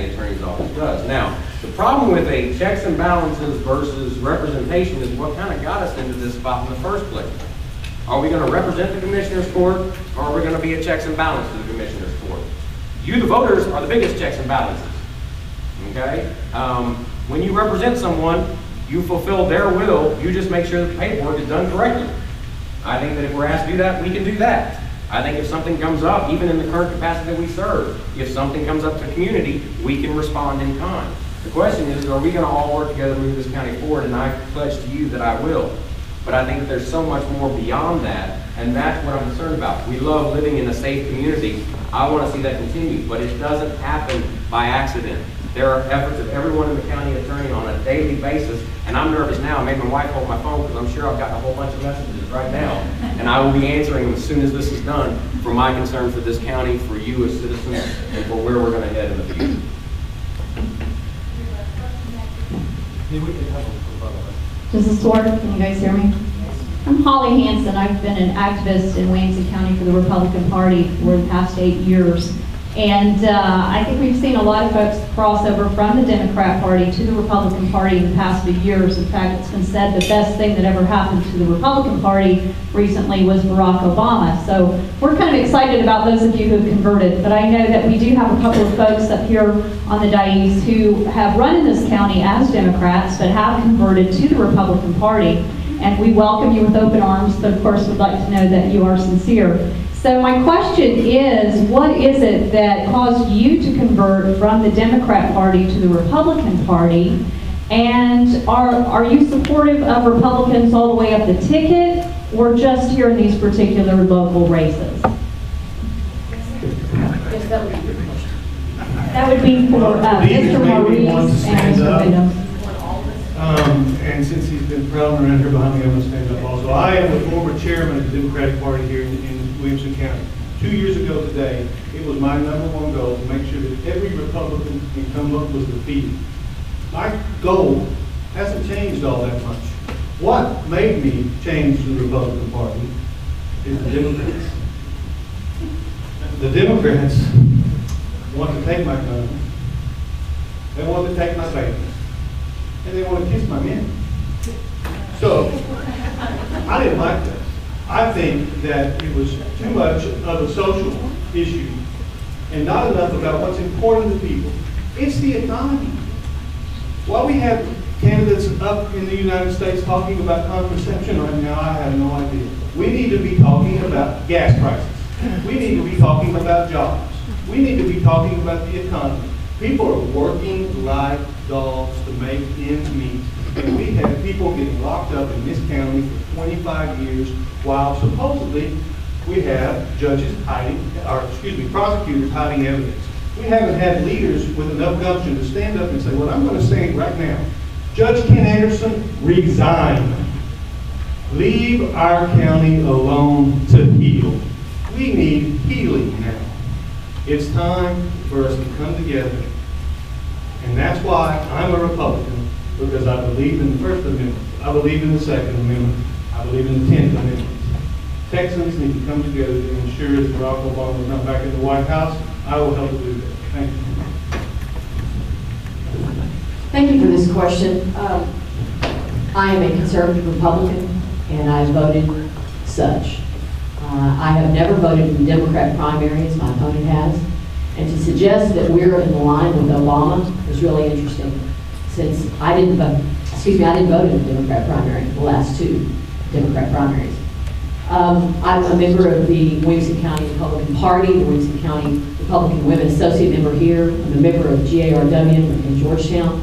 Attorney's Office does. Now, the problem with a checks and balances versus representation is what kind of got us into this spot in the first place. Are we going to represent the Commissioner's Court, or are we going to be a checks and balances to the Commissioner's Court? You, the voters, are the biggest checks and balances. Okay? When you represent someone, you fulfill their will, you just make sure that the paperwork is done correctly. I think that if we're asked to do that, we can do that. I think if something comes up, even in the current capacity that we serve, if something comes up to the community, we can respond in kind. The question is, are we going to all work together to move this county forward? And I pledge to you that I will. But I think there's so much more beyond that, and that's what I'm concerned about. We love living in a safe community. I want to see that continue, but it doesn't happen by accident. There are efforts of everyone in the county attorney on a daily basis, and I'm nervous now. I made my wife hold my phone because I'm sure I've gotten a whole bunch of messages right now, and I will be answering them as soon as this is done for my concern for this county, for you as citizens, and for where we're going to head in the future. Does this work? Can you guys hear me? I'm Holly Hansen. I've been an activist in Williamson County for the Republican Party for the past 8 years. And I think we've seen a lot of folks cross over from the Democrat Party to the Republican Party in the past few years. In fact, it's been said the best thing that ever happened to the Republican Party recently was Barack Obama. So we're kind of excited about those of you who have converted. But I know that we do have a couple of folks up here on the dais who have run in this county as Democrats, but have converted to the Republican Party. And we welcome you with open arms, but of course would like to know that you are sincere. So my question is, what is it that caused you to convert from the Democrat Party to the Republican Party? And are you supportive of Republicans all the way up the ticket, or just here in these particular local races? Yes, that would be your question. That would be for Mr. Maurice and Mr. Wyndham. And since he's been prowling around here behind me, I'm going to stand up also. I am the former chairman of the Democratic Party here in Williamson County. 2 years ago today, it was my #1 goal to make sure that every Republican incumbent was defeated. My goal hasn't changed all that much. What made me change the Republican Party is the Democrats. The Democrats want to take my guns, they want to take my babies, and they want to kiss my men. So, I didn't like that. I think that it was too much of a social issue and not enough about what's important to people. It's the economy. While we have candidates up in the United States talking about contraception right now, I have no idea. We need to be talking about gas prices. We need to be talking about jobs. We need to be talking about the economy. People are working like dogs to make ends meet. And we have people getting locked up in this county for 25 years, while supposedly we have judges hiding, or excuse me, prosecutors hiding evidence. We haven't had leaders with enough gumption to stand up and say, well, I'm going to say it right now. Judge Ken Anderson, resign. Leave our county alone to heal. We need healing now. It's time for us to come together. And that's why I'm a Republican, because I believe in the First Amendment. I believe in the Second Amendment. I believe in the 10th Amendment. Texans need to come together to ensure that Barack Obama is not back in the White House. I will help do that. Thank you. Thank you for this question. I am a conservative Republican, and I voted such. I have never voted in the Democrat primary, as my opponent has. And to suggest that we're in line with Obama is really interesting, since I didn't vote in the Democrat primary, the last 2 Democrat primaries. I'm a member of the Williamson County Republican Party, the Williamson County Republican Women Associate member here. I'm a member of GARW in Georgetown.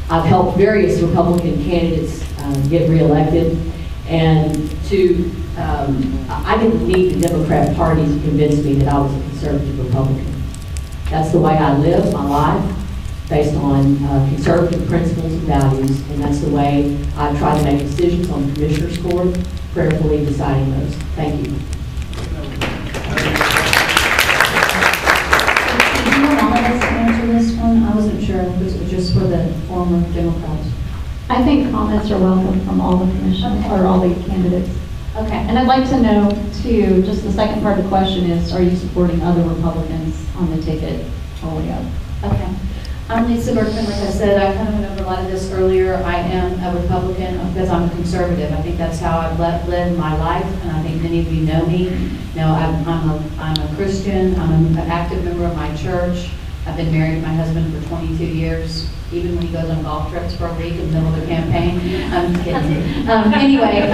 I've helped various Republican candidates get reelected, and I didn't need the Democrat Party to convince me that I was a conservative Republican. That's the way I live my life, based on conservative principles and values, and that's the way I try to make decisions on the Commissioner's Court, prayerfully deciding those. Thank you. Did you want all of us to answer this one? I wasn't sure if this was just for the former Democrats. I think comments are welcome from all the commissioners, or all the candidates. Okay, and I'd like to know, too, just the second part of the question is, are you supporting other Republicans on the ticket all the way up? Okay. I'm Lisa Berkman. Like I said, I kind of went over a lot of this earlier. I am a Republican because I'm a conservative. I think that's how I've led my life, and I think many of you know me. I'm a Christian. I'm an active member of my church. I've been married to my husband for 22 years, even when he goes on golf trips for a week in the middle of the campaign. I'm kidding. But anyway,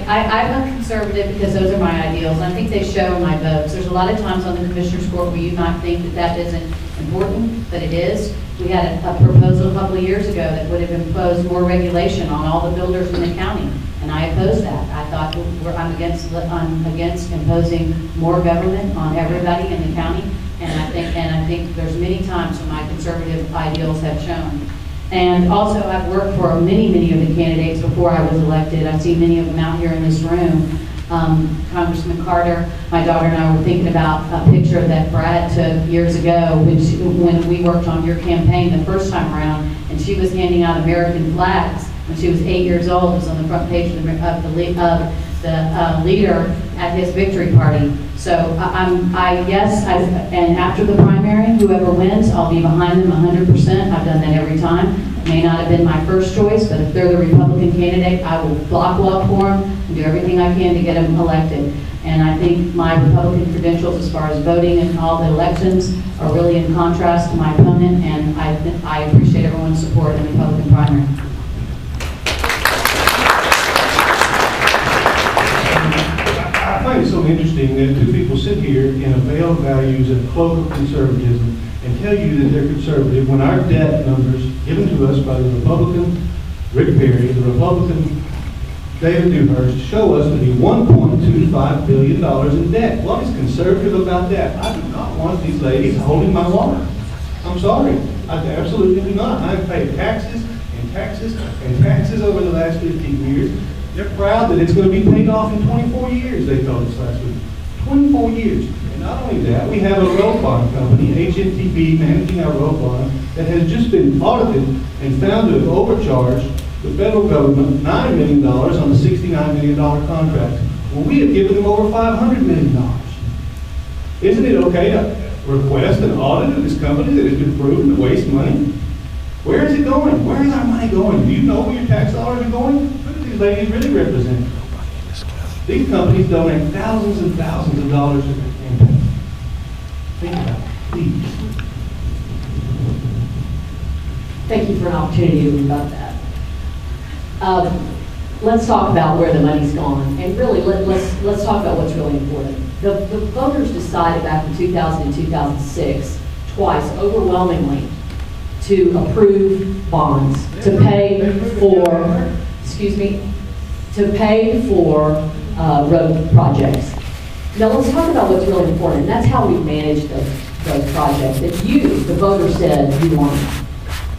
I'm a conservative because those are my ideals, and I think they show in my votes. There's a lot of times on the Commissioner's Court where you might think that that isn't important, but it is. We had a proposal a couple of years ago that would have imposed more regulation on all the builders in the county, and I opposed that. I thought I'm against imposing more government on everybody in the county, and I think there's many times when my conservative ideals have shown. And also, I've worked for many of the candidates before I was elected. I see many of them out here in this room. Congressman Carter, my daughter and I were thinking about a picture that Brad took years ago when we worked on your campaign the first time around, and she was handing out American flags when she was 8 years old. It was on the front page of the leader at his victory party. So and after the primary, whoever wins, I'll be behind them 100%. I've done that every time. It may not have been my first choice, but if they're the Republican candidate, I will block walk for them and do everything I can to get them elected. And I think my Republican credentials as far as voting in all the elections are really in contrast to my opponent, and I appreciate everyone's support in the Republican primary. I find it so interesting that two people sit here in a veil of values and a cloak of conservatism and tell you that they're conservative when our debt numbers given to us by the Republican Rick Perry, the Republican David Dewhurst, show us to be $1.25 billion in debt. What is conservative about that? I do not want these ladies holding my water. I'm sorry. I absolutely do not. I've paid taxes and taxes and taxes over the last 15 years. They're proud that it's going to be paid off in 24 years, they told us last week. 24 years. And not only that, we have a road bond company, HNTB, managing our road bond, that has just been audited and found to have overcharged the federal government $9 million on a $69 million contract. Well, we have given them over $500 million. Isn't it okay to request an audit of this company that has been proven to waste money? Where is it going? Where is our money going? Do you know where your tax dollars are going? Who do these ladies really represent? These companies donate thousands and thousands of dollars to their campaign. Think about it, please. Thank you for an opportunity to rebut that. Let's talk about where the money's gone, and really let's talk about what's really important. The voters decided back in 2000 and 2006 twice, overwhelmingly, to approve bonds to pay for road projects. Now let's talk about what's really important. That's how we manage those projects that you, the voters, said you wanted.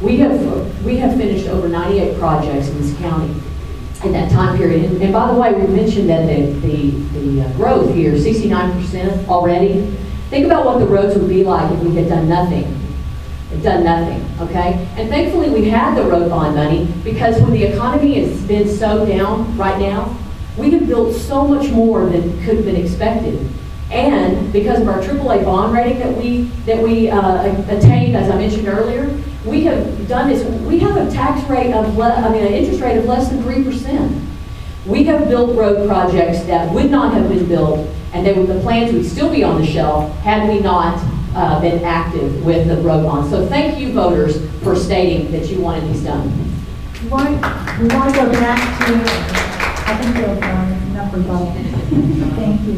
We have finished over 98 projects in this county in that time period. And by the way, we mentioned that the growth here, 69% already. Think about what the roads would be like if we had done nothing. Okay? And thankfully we had the road bond money, because when the economy has been so down right now, we have built so much more than could have been expected. And because of our AAA bond rating that we attained, as I mentioned earlier, we have done this. We have a tax rate of, an interest rate of less than 3%. We have built road projects that would not have been built, and the plans would still be on the shelf had we not been active with the road bond. So thank you, voters, for stating that you wanted these done. We want to go back to, I think we'll enough rebuttal. Thank you.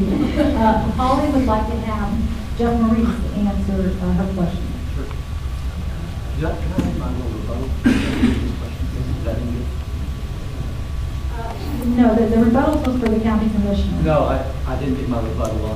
Holly would like to have Jeff Maurice answer her question. Sure. Can I have my little rebuttal? Is that in No, the rebuttal was for the county commissioner. No, I didn't get my rebuttal on.